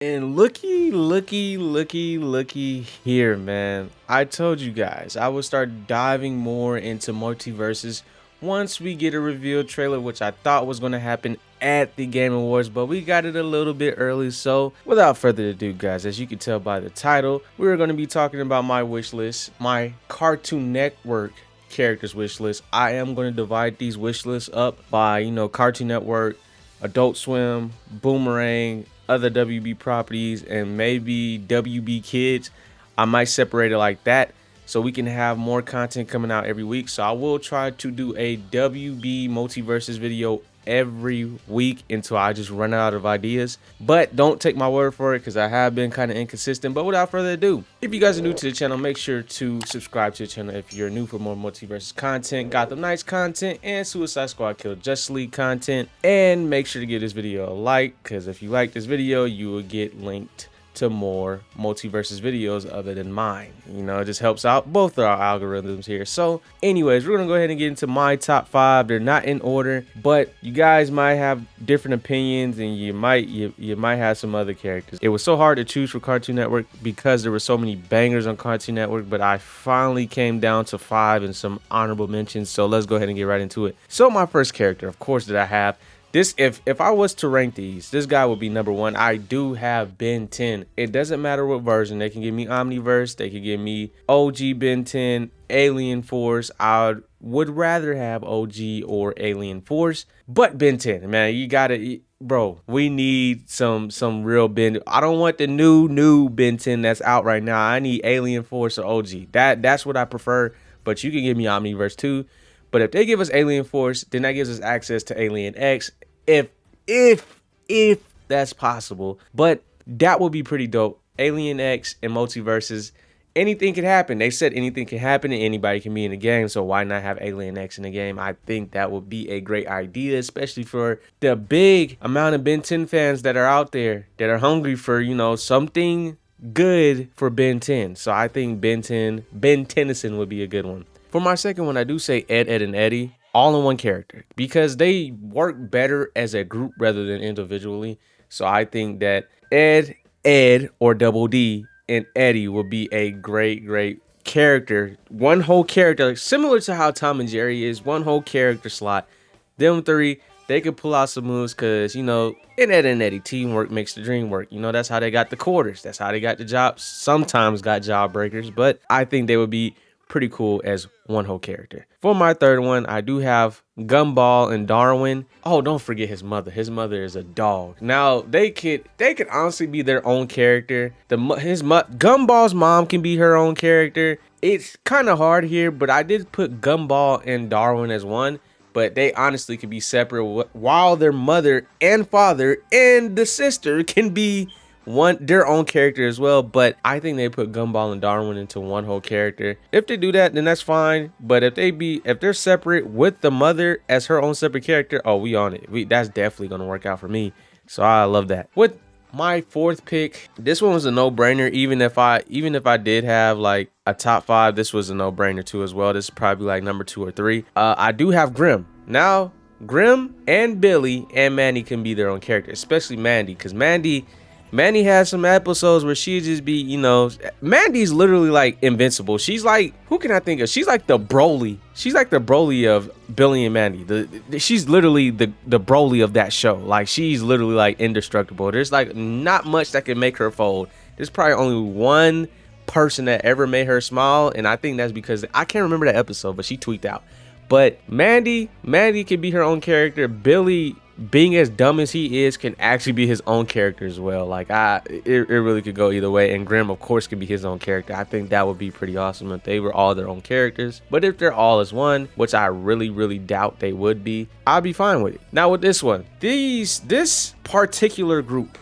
And looky here, man. I told you guys I would start diving more into Multiversus once we get a reveal trailer, which I thought was going to happen at the Game Awards, but we got it a little bit early. So without further ado, guys, as you can tell by the title, we're going to be talking about my wish list, my Cartoon Network characters wish list. I am going to divide these wish lists up by, Cartoon Network, Adult Swim, Boomerang, other WB properties, and maybe WB Kids. I might separate it like that so we can have more content coming out every week. So I will try to do a WB Multiversus video every week until I just run out of ideas. But don't take my word for it because I have been kind of inconsistent. But without further ado, if you guys are new to the channel, make sure to subscribe to the channel if you're new for more Multiversus content, Gotham Knights content, and Suicide Squad Kill Justice League content. And make sure to give this video a like, because if you like this video, you will get linked to more Multiversus videos other than mine. It just helps out both of our algorithms here. So anyways, we're gonna go ahead and get into my top 5. They're not in order, but you guys might have different opinions, and you might have some other characters. It was so hard to choose for Cartoon Network because there were so many bangers on Cartoon Network, but I finally came down to 5 and some honorable mentions. So let's go ahead and get right into it. So my first character, of course, that I have, this, if I was to rank these, this guy would be number 1. I do have Ben 10. It doesn't matter what version. They can give me Omniverse. They can give me OG Ben 10, Alien Force. I would rather have OG or Alien Force, but Ben 10, man, you gotta, bro. We need some real Ben. I don't want the new Ben 10 that's out right now. I need Alien Force or OG. That's what I prefer. But you can give me Omniverse too. But if they give us Alien Force, then that gives us access to Alien X, if that's possible. But that would be pretty dope. Alien X and Multiversus, anything can happen. They said anything can happen and anybody can be in the game, so why not have Alien X in the game? I think that would be a great idea, especially for the big amount of Ben 10 fans that are out there that are hungry for, something good for Ben 10. So I think Ben Tennyson would be a good one. For my second one, I do say Ed, Edd, and Eddy, all in one character, because they work better as a group rather than individually. So I think that Ed, or Double D, and Eddie would be a great character. One whole character, similar to how Tom and Jerry is, one whole character slot. Them three, they could pull out some moves because, in Ed and Eddy, teamwork makes the dream work. That's how they got the quarters. That's how they got the jobs. Sometimes got job breakers, but I think they would be pretty cool as one whole character. For my third one, I do have Gumball and Darwin. Oh, don't forget his mother. His mother is a dog. Now they could honestly be their own character. Gumball's mom can be her own character. It's kind of hard here, but I did put Gumball and Darwin as one. But they honestly could be separate, while their mother and father and the sister can be their own character as well. But I think they put Gumball and Darwin into one whole character. If they do that, then that's fine. But if they're separate with the mother as her own separate character, oh, we on it. That's definitely gonna work out for me. So I love that. With my fourth pick, this one was a no-brainer. Even if I did have like a top 5, this was a no-brainer too as well. This is probably like number 2 or 3. I do have Grimm. Now Grimm and Billy and Mandy can be their own character, especially Mandy, because Mandy has some episodes where she just be, Mandy's literally like invincible. She's like, who can I think of? She's like the Broly. She's like the Broly of Billy and Mandy. She's literally the Broly of that show. Like, she's literally like indestructible. There's like not much that can make her fold. There's probably only one person that ever made her smile, and I think that's because I can't remember that episode, but she tweaked out. But Mandy can be her own character. Billy, being as dumb as he is, can actually be his own character as well. Like, it really could go either way. And Grimm, of course, could be his own character. I think that would be pretty awesome if they were all their own characters. But if they're all as one, which I really doubt they would be, I'd be fine with it. Now with this one, this particular group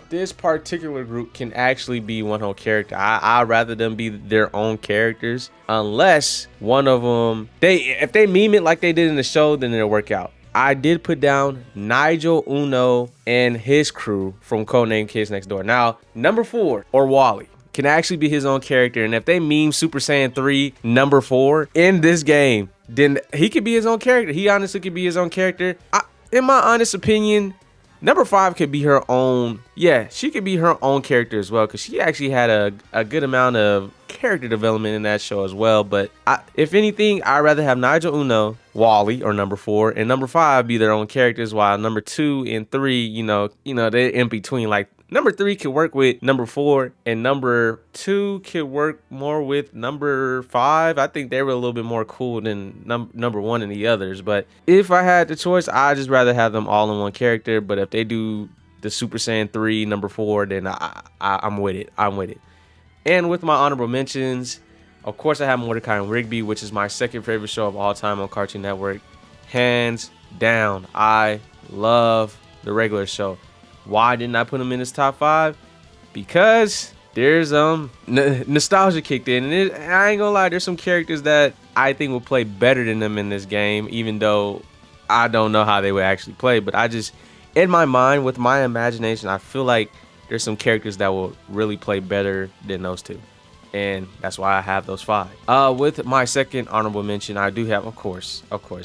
can actually be one whole character. I'd rather them be their own characters, unless one of them, if they meme it like they did in the show, then it'll work out. I did put down Nigel Uno and his crew from Codename Kids Next Door. Now, number 4, or Wally, can actually be his own character. And if they meme Super Saiyan 3 number 4 in this game, then he could be his own character. He honestly could be his own character. In my honest opinion, Number 5 could be her own. Yeah, she could be her own character as well, because she actually had a good amount of character development in that show as well. But if anything, I'd rather have Nigel Uno, Wally, or number 4, and number 5 be their own characters, while number 2 and 3, they're in between. Like, number 3 could work with number 4, and number 2 could work more with number 5. I think they were a little bit more cool than number 1 and the others. But if I had the choice, I'd just rather have them all in one character. But if they do the Super Saiyan 3, number 4, then I'm with it. I'm with it. And with my honorable mentions, of course, I have Mordecai and Rigby, which is my second favorite show of all time on Cartoon Network. Hands down, I love the regular show. Why didn't I put them in this top 5? Because there's nostalgia kicked in, and I ain't gonna lie, there's some characters that I think will play better than them in this game, even though I don't know how they would actually play. But I just, in my mind, with my imagination, I feel like there's some characters that will really play better than those two, and that's why I have those 5. With my second honorable mention, I do have, of course,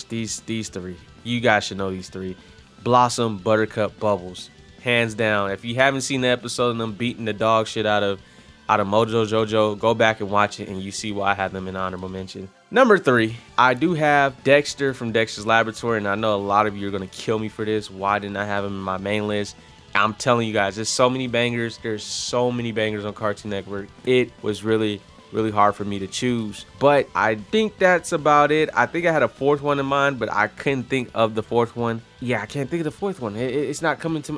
these 3. You guys should know these 3: Blossom, Buttercup, Bubbles. Hands down. If you haven't seen the episode of them beating the dog shit out of Mojo Jojo, go back and watch it, and you see why I have them in honorable mention. Number 3, I do have Dexter from Dexter's Laboratory, and I know a lot of you are gonna kill me for this. Why didn't I have him in my main list? I'm telling you guys, there's so many bangers. There's so many bangers on Cartoon Network. It was really hard for me to choose, but I think that's about it. I think I had a 4th one in mind, but I couldn't think of the 4th one. Yeah, I can't think of the 4th one. It's not coming to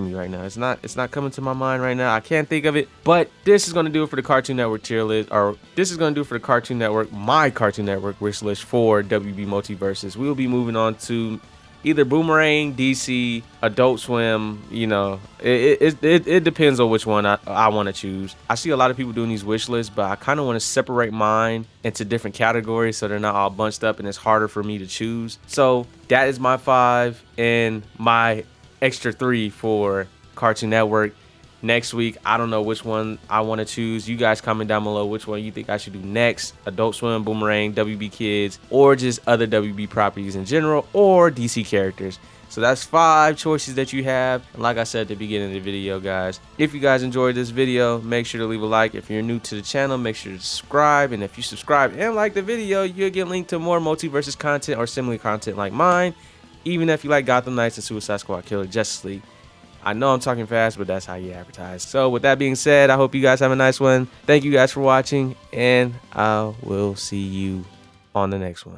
me right now. It's not coming to my mind right now. I can't think of it. But this is gonna do it for the Cartoon Network tier list, or this is gonna do it for the Cartoon Network, my Cartoon Network wish list for WB Multiversus. We will be moving on to either Boomerang, DC, Adult Swim. It depends on which one I want to choose. I see a lot of people doing these wish lists, but I kind of want to separate mine into different categories so they're not all bunched up and it's harder for me to choose. So that is my 5 and my extra 3 for Cartoon Network. Next week, I don't know which one I want to choose. You guys comment down below which one you think I should do next: Adult Swim, Boomerang, WB Kids, or just other WB properties in general, or DC characters. So that's 5 choices that you have. And like I said at the beginning of the video, guys, if you guys enjoyed this video, make sure to leave a like. If you're new to the channel, make sure to subscribe. And if you subscribe and like the video, you'll get linked to more Multiversus content or similar content like mine. Even if you like Gotham Knights and Suicide Squad Killer Justice League. I know I'm talking fast, but that's how you advertise. So with that being said, I hope you guys have a nice one. Thank you guys for watching, and I will see you on the next one.